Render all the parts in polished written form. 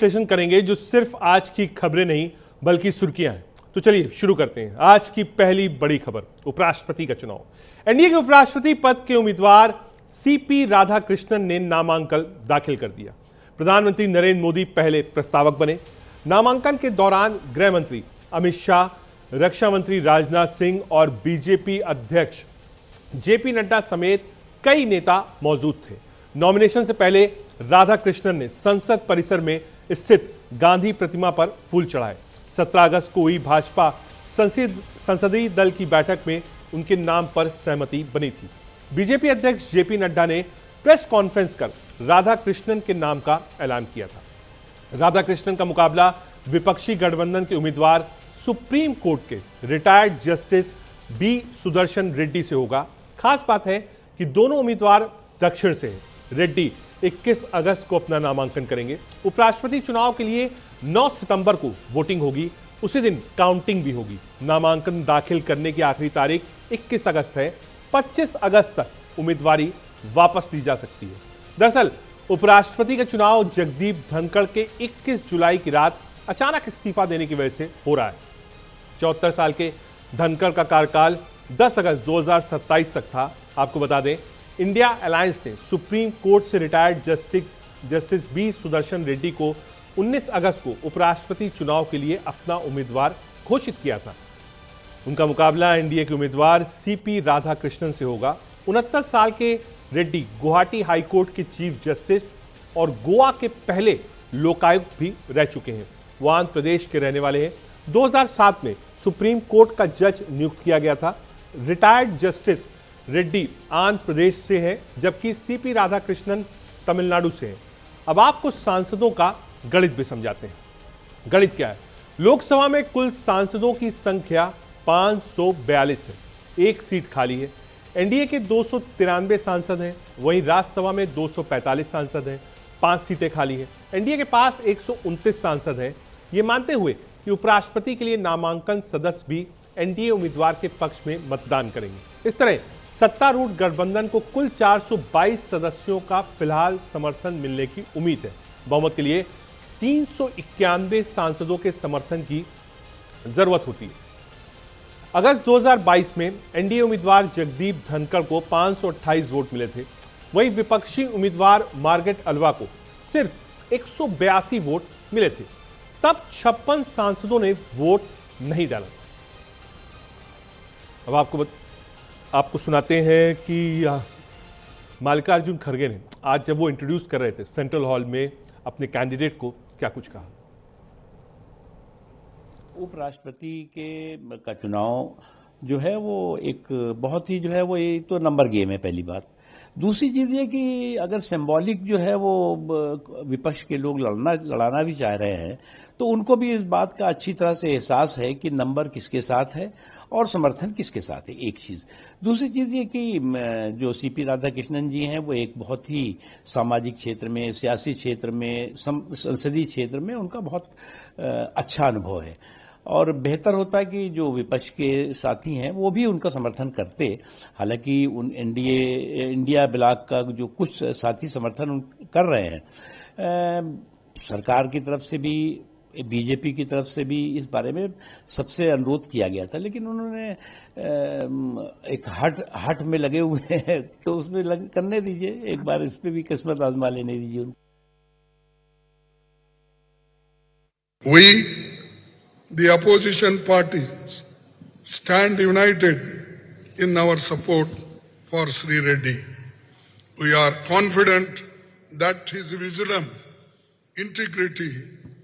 विश्लेषण करेंगे जो सिर्फ आज की खबरें नहीं बल्कि सुर्खियां हैं। तो चलिए शुरू करते हैं। आज की पहली बड़ी खबर, उपराष्ट्रपति का चुनाव। एनडीए के उपराष्ट्रपति पद के उम्मीदवार सीपी राधाकृष्णन ने नामांकन दाखिल कर दिया। प्रधानमंत्री नरेंद्र मोदी पहले प्रस्तावक बने। नामांकन के दौरान गृह मंत्री अमित शाह, रक्षा मंत्री राजनाथ सिंह और बीजेपी अध्यक्ष जेपी नड्डा समेत कई नेता मौजूद थे। नॉमिनेशन से पहले राधाकृष्णन ने संसद परिसर में स्थित गांधी प्रतिमा पर फूल चढ़ाए। 17 अगस्त को हुई भाजपा संसदीय दल की बैठक में उनके नाम पर सहमति बनी थी। बीजेपी अध्यक्ष जेपी नड्डा ने प्रेस कॉन्फ्रेंस कर राधाकृष्णन के नाम का ऐलान किया था। राधाकृष्णन का मुकाबला विपक्षी गठबंधन के उम्मीदवार सुप्रीम कोर्ट के retired justice B Sudarshan Reddy से होगा। खास बात है कि दोनों उम्मीदवार दक्षिण से हैं। रेड्डी 21 अगस्त को अपना नामांकन करेंगे। उपराष्ट्रपति चुनाव के लिए 9 सितंबर को वोटिंग होगी। उसी दिन काउंटिंग भी होगी। नामांकन दाखिल करने की आखिरी तारीख 21 अगस्त है। 25 अगस्त तक उम्मीदवारी वापस ली जा सकती है। दरअसल उपराष्ट्रपति का चुनाव जगदीप धनखड़ के 21 जुलाई की रात अचानक इस्तीफा देने की वजह से हो रहा है। 74 साल के धनखड़ का कार्यकाल 10 अगस्त 2027 तक था। आपको बता दें, इंडिया अलायंस ने सुप्रीम कोर्ट से retired justice B Sudarshan Reddy को 19 अगस्त को उपराष्ट्रपति चुनाव के लिए अपना उम्मीदवार घोषित किया था। उनका मुकाबला एनडीए के उम्मीदवार सीपी राधाकृष्णन से होगा। 69 साल के रेड्डी गुवाहाटी हाईकोर्ट के चीफ जस्टिस और गोवा के पहले लोकायुक्त भी रह चुके हैं। वो आंध्र प्रदेश के रहने वाले हैं। 2007 में सुप्रीम कोर्ट का जज नियुक्त किया गया था। रिटायर्ड जस्टिस रेड्डी आंध्र प्रदेश से हैं, जबकि सीपी राधाकृष्णन तमिलनाडु से हैं। अब आपको सांसदों का गणित भी समझाते हैं। गणित क्या है? लोकसभा में कुल सांसदों की संख्या 542 है। एक सीट खाली है। एनडीए के 293 सांसद हैं, वहीं राज्यसभा में 245 सांसद हैं, 5 सीटें खाली हैं। एनडीए के पास 129 सांसद हैं। ये मानते हुए कि उपराष्ट्रपति के लिए नामांकन सदस्य भी एनडीए उम्मीदवार के पक्ष में मतदान करेंगे। इस तरह सत्तारूढ़ गठबंधन को कुल 422 सदस्यों का फिलहाल समर्थन मिलने की उम्मीद है। बहुमत के लिए 391 सांसदों के समर्थन की जरूरत होती है। अगस्त 2022 में एनडीए उम्मीदवार जगदीप धनखड़ को 528 वोट मिले थे। वहीं विपक्षी उम्मीदवार मार्गरेट अल्वा को सिर्फ 182 वोट मिले थे। तब 56 सांसदों ने वोट नहीं डाला। अब आपको सुनाते हैं कि मल्लिकार्जुन खड़गे ने आज जब वो इंट्रोड्यूस कर रहे थे सेंट्रल हॉल में अपने कैंडिडेट को, क्या कुछ कहा। उपराष्ट्रपति का चुनाव जो है वो एक बहुत ही जो है वो ये तो नंबर गेम है, पहली बात। दूसरी चीज ये कि अगर सिंबॉलिक जो है वो विपक्ष के लोग लड़ाना भी चाह रहे हैं तो उनको भी इस बात का अच्छी तरह से एहसास है कि नंबर किसके साथ है और समर्थन किसके साथ है, एक चीज। दूसरी चीज ये कि जो सीपी राधाकृष्णन जी हैं वो एक बहुत ही सामाजिक क्षेत्र में, सियासी क्षेत्र में, संसदीय क्षेत्र में उनका बहुत अच्छा अनुभव है और बेहतर होता है कि जो विपक्ष के साथी हैं वो भी उनका समर्थन करते। हालांकि उन इंडिया ब्लॉक का जो कुछ साथी समर्थन कर रहे हैं, सरकार की तरफ से भी, बीजेपी की तरफ से भी इस बारे में सबसे अनुरोध किया गया था, लेकिन उन्होंने एक हट में लगे हुए हैं तो उसमें करने दीजिए, एक बार इस पे भी किस्मत आजमा लेने दीजिए उनको। We, the opposition parties, stand united in our support for Sri Reddy. We are confident that his wisdom, integrity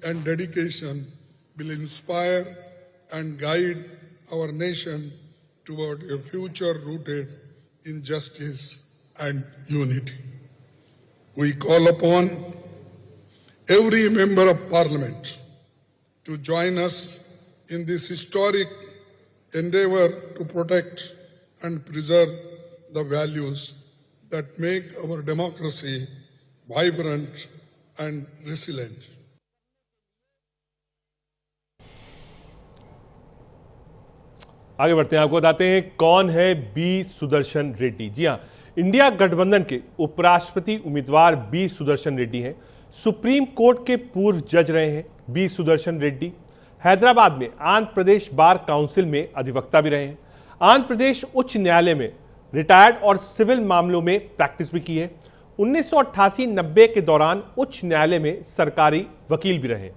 and dedication will inspire and guide our nation toward a future rooted in justice and unity. We call upon every member of Parliament to join us in this historic endeavor to protect and preserve the values that make our democracy vibrant and resilient. आगे बढ़ते हैं। आपको बताते हैं कौन है B Sudarshan Reddy. जी हां, India गठबंधन के उपराष्ट्रपति उम्मीदवार बी सुदर्शन रेड्डी हैं। सुप्रीम कोर्ट के पूर्व जज रहे हैं बी सुदर्शन रेड्डी। हैदराबाद में आंध्र प्रदेश बार काउंसिल में अधिवक्ता भी रहे हैं। आंध्र प्रदेश उच्च न्यायालय में रिटायर्ड और सिविल मामलों में प्रैक्टिस भी की है। 1988-90 के दौरान उच्च न्यायालय में सरकारी वकील भी रहे।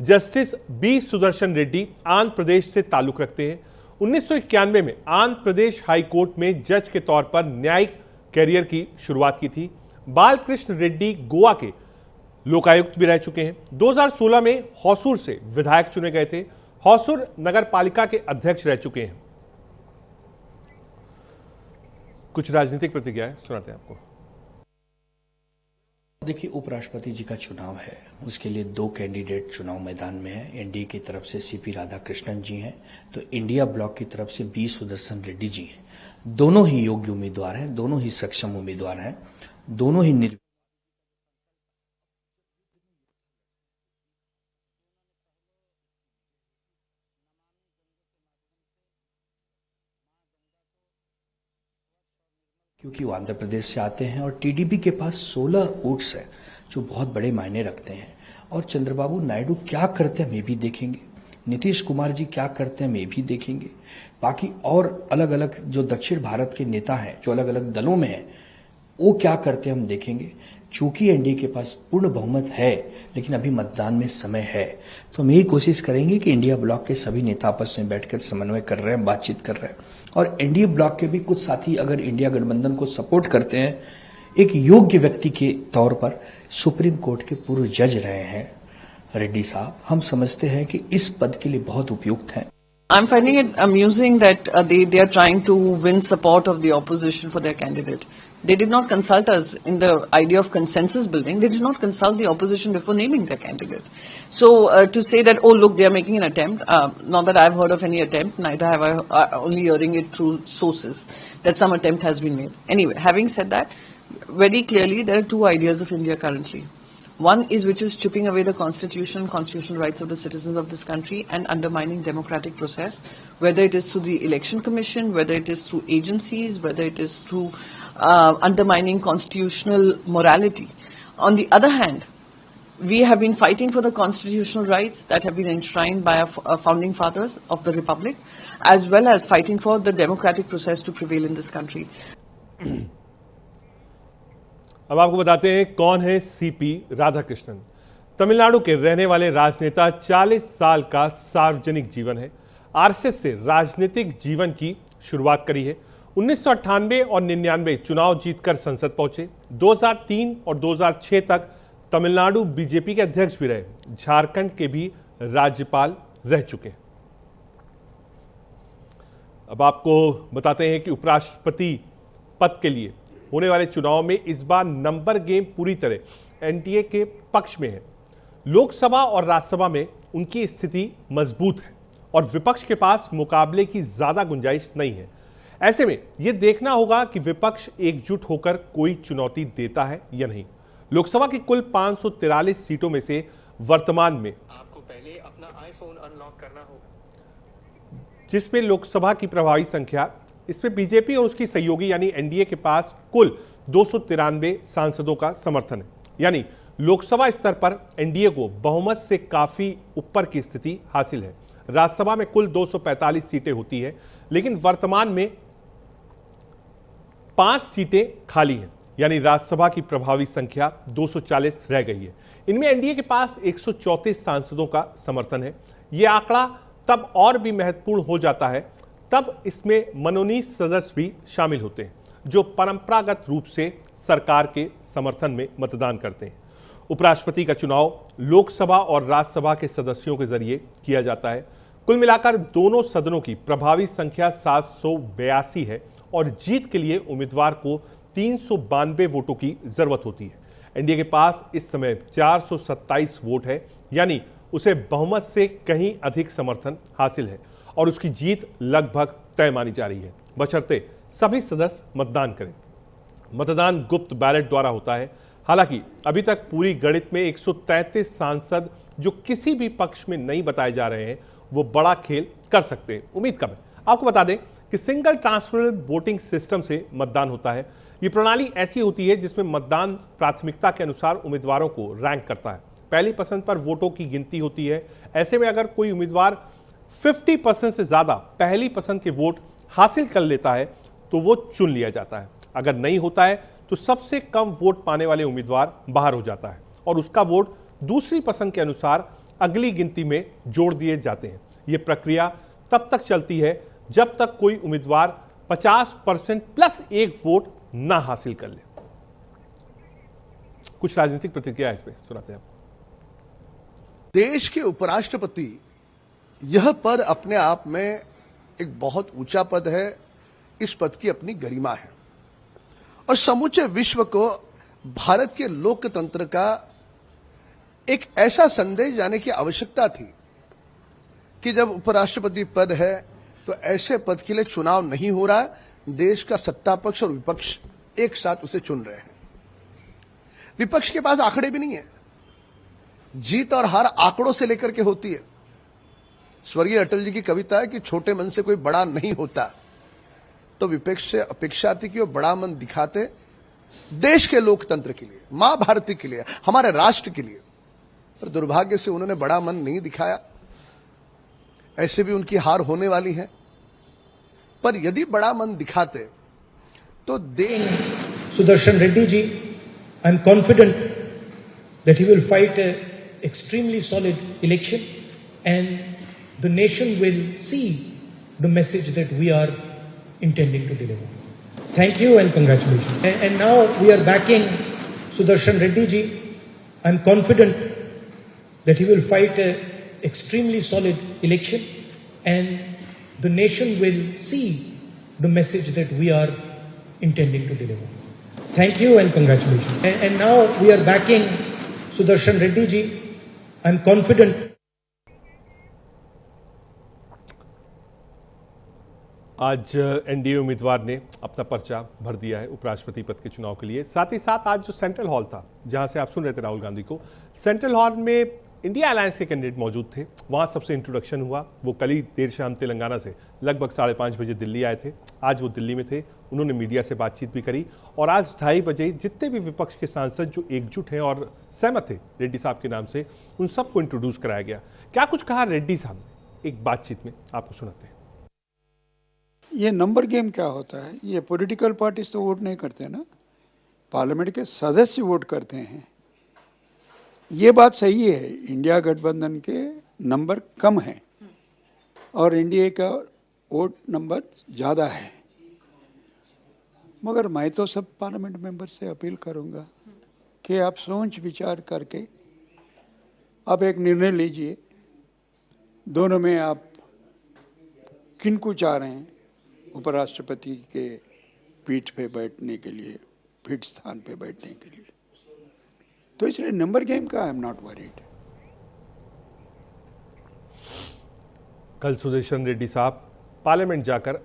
जस्टिस बी सुदर्शन रेड्डी आंध्र प्रदेश से ताल्लुक रखते हैं। 1991 में आंध्र प्रदेश हाई कोर्ट में जज के तौर पर न्यायिक कैरियर की शुरुआत की थी। बालकृष्ण रेड्डी गोवा के लोकायुक्त भी रह चुके हैं। 2016 में होसूर से विधायक चुने गए थे। होसूर नगर पालिका के अध्यक्ष रह चुके हैं। कुछ राजनीतिक प्रतिक्रियाएं सुनाते हैं आपको। देखिए, उपराष्ट्रपति जी का चुनाव है, उसके लिए 2 कैंडिडेट चुनाव मैदान में है। एनडीए की तरफ से सीपी राधाकृष्णन जी हैं, तो इंडिया ब्लॉक की तरफ से बी सुदर्शन रेड्डी जी हैं। दोनों ही योग्य उम्मीदवार हैं, दोनों ही सक्षम उम्मीदवार हैं, दोनों ही क्योंकि वो आंध्र प्रदेश से आते हैं और टीडीपी के पास 16 वोट्स हैं जो बहुत बड़े मायने रखते हैं। और चंद्रबाबू नायडू क्या करते हैं, मैं भी देखेंगे। नीतीश कुमार जी क्या करते हैं, मैं भी देखेंगे। बाकी और अलग अलग जो दक्षिण भारत के नेता हैं, जो अलग अलग दलों में हैं, वो क्या करते हैं हम देखेंगे। चूंकि एनडीए के पास पूर्ण बहुमत है, लेकिन अभी मतदान में समय है, तो हम यही कोशिश करेंगे कि इंडिया ब्लॉक के सभी नेता आपस में बैठकर समन्वय कर रहे हैं, बातचीत कर रहे हैं। और एनडीए ब्लॉक के भी कुछ साथी अगर इंडिया गठबंधन को सपोर्ट करते हैं, एक योग्य व्यक्ति के तौर पर सुप्रीम कोर्ट के पूर्व जज रहे हैं रेड्डी साहब, हम समझते हैं कि इस पद के लिए बहुत उपयुक्त हैं। I'm finding it amusing that they are trying to win support of the opposition for their candidate. They did not consult us in the idea of consensus building. They did not consult the opposition before naming their candidate. So to say that, oh look, they are making an attempt, not that I've heard of any attempt, neither have I, only hearing it through sources that some attempt has been made. Anyway, having said that, very clearly there are 2 ideas of India currently. One is which is chipping away the constitutional rights of the citizens of this country and undermining democratic process, whether it is through the election commission, whether it is through agencies, whether it is through undermining constitutional morality. On the other hand, we have been fighting for the constitutional rights that have been enshrined by our founding fathers of the republic, as well as fighting for the democratic process to prevail in this country. अब आपको बताते हैं कौन है CP Radhakrishnan. Tamil Nadu के रहने वाले राजनेता, 40 साल का सार्वजनिक जीवन है। आरएसएस से राजनीतिक जीवन की शुरुआत करी है। 1998 और 99 चुनाव जीतकर संसद पहुंचे। 2003 और 2006 तक तमिलनाडु बीजेपी के अध्यक्ष भी रहे। झारखंड के भी राज्यपाल रह चुके हैं। अब आपको बताते हैं कि उपराष्ट्रपति पद के लिए होने वाले चुनाव में इस बार नंबर गेम पूरी तरह एनडीए के पक्ष में है। लोकसभा और राज्यसभा में उनकी स्थिति मजबूत है और विपक्ष के पास मुकाबले की ज्यादा गुंजाइश नहीं है। ऐसे में यह देखना होगा कि विपक्ष एकजुट होकर कोई चुनौती देता है या नहीं। लोकसभा की कुल 543 सीटों में से वर्तमान में आपको पहले अपना आईफोन अनलॉक करना होगा, जिसमें लोकसभा की प्रभावी संख्या, इसमें बीजेपी और उसकी सहयोगी यानी एनडीए के पास कुल 293 सांसदों का समर्थन है। यानी लोकसभा स्तर पर एनडीए को बहुमत से काफी ऊपर की स्थिति हासिल है। राज्यसभा में कुल 245 सीटें होती है, लेकिन वर्तमान में 5 सीटें खाली हैं, यानी राज्यसभा की प्रभावी संख्या 240 रह गई है। इनमें एनडीए के पास 134 सांसदों का समर्थन है। यह आंकड़ा तब और भी महत्वपूर्ण हो जाता है तब इसमें मनोनीत सदस्य भी शामिल होते हैं जो परंपरागत रूप से सरकार के समर्थन में मतदान करते हैं। उपराष्ट्रपति का चुनाव लोकसभा और राज्यसभा के सदस्यों के जरिए किया जाता है। कुल मिलाकर दोनों सदनों की प्रभावी संख्या 782 है और जीत के लिए उम्मीदवार को 392 वोटों की जरूरत होती है। एनडीए के पास इस समय 427 वोट है, यानी उसे बहुमत से कहीं अधिक समर्थन हासिल है और उसकी जीत लगभग तय मानी जा रही है, बशर्ते सभी सदस्य मतदान करें। मतदान गुप्त बैलेट द्वारा होता है। हालांकि अभी तक पूरी गणित में 133 सांसद जो किसी भी पक्ष में नहीं बताए जा रहे हैं, वो बड़ा खेल कर सकते हैं। उम्मीद कब है? आपको बता दें कि सिंगल ट्रांसफरेबल वोटिंग सिस्टम से मतदान होता है। ये प्रणाली ऐसी होती है जिसमें मतदान प्राथमिकता के अनुसार उम्मीदवारों को रैंक करता है। पहली पसंद पर वोटों की गिनती होती है। ऐसे में अगर कोई उम्मीदवार 50% से ज्यादा पहली पसंद के वोट हासिल कर लेता है तो वो चुन लिया जाता है। अगर नहीं होता है तो सबसे कम वोट पाने वाले उम्मीदवार बाहर हो जाता है और उसका वोट दूसरी पसंद के अनुसार अगली गिनती में जोड़ दिए जाते हैं। यह प्रक्रिया तब तक चलती है जब तक कोई उम्मीदवार 50% प्लस एक वोट ना हासिल कर ले। कुछ राजनीतिक प्रतिक्रिया इस पे सुनाते हैं। देश के उपराष्ट्रपति यह पद अपने आप में एक बहुत ऊंचा पद है। इस पद की अपनी गरिमा है और समूचे विश्व को भारत के लोकतंत्र का एक ऐसा संदेश जाने की आवश्यकता थी कि जब उपराष्ट्रपति पद है तो ऐसे पद के लिए चुनाव नहीं हो रहा है। देश का सत्ता पक्ष और विपक्ष एक साथ उसे चुन रहे हैं। विपक्ष के पास आंकड़े भी नहीं है। जीत और हार आंकड़ों से लेकर के होती है। स्वर्गीय अटल जी की कविता है कि छोटे मन से कोई बड़ा नहीं होता। तो विपक्ष से अपेक्षा थी कि वो बड़ा मन दिखाते देश के लोकतंत्र के लिए, मां भारती के लिए, हमारे राष्ट्र के लिए। पर दुर्भाग्य से उन्होंने बड़ा मन नहीं दिखाया। ऐसे भी उनकी हार होने वाली है। पर यदि बड़ा मन दिखाते तो Sudarshan Reddy ji, I'm confident that he will fight an extremely solid election and the nation will see the message that we are intending to deliver. Thank you and congratulations. And now we are backing Sudarshan Reddy ji. I'm confident that he will fight an extremely solid election and the nation will see the message that we are intending to deliver. Thank you and congratulations. And now we are backing Sudarshan Reddy ji. I'm confident. आज NDA उम्मीदवार ने अपना पर्चा भर दिया है उपराष्ट्रपति पद के चुनाव के लिए। साथ ही साथ आज जो सेंट्रल हॉल था जहां से आप सुन रहे थे राहुल गांधी को, सेंट्रल हॉल में इंडिया अलायंस के कैंडिडेट मौजूद थे। वहां सबसे इंट्रोडक्शन हुआ। वो कल ही देर शाम तेलंगाना से लगभग 5:30 बजे दिल्ली आए थे। आज वो दिल्ली में थे। उन्होंने मीडिया से बातचीत भी करी और आज 2:30 बजे जितने भी विपक्ष के सांसद जो एकजुट हैं और सहमत थे रेड्डी साहब के नाम से, उन सबको इंट्रोड्यूस कराया गया। क्या कुछ कहा रेड्डी साहब ने, एक बातचीत में आपको सुनाते हैं। ये नंबर गेम क्या होता है? ये पॉलिटिकल पार्टीज तो वोट नहीं करते ना, पार्लियामेंट के सदस्य वोट करते हैं। ये बात सही है, इंडिया गठबंधन के नंबर कम है और एनडीए का वोट नंबर ज़्यादा है। मगर मैं तो सब पार्लियामेंट मेंबर से अपील करूंगा कि आप सोच विचार करके आप एक निर्णय लीजिए। दोनों में आप किनको चाह रहे हैं उपराष्ट्रपति के पीठ पे बैठने के लिए, पीठ स्थान पे बैठने के लिए? तो इसलिए नंबर गेम का आई एम नॉट वरीड। कल सुदर्शन रेड्डी साहब पार्लियामेंट जाकर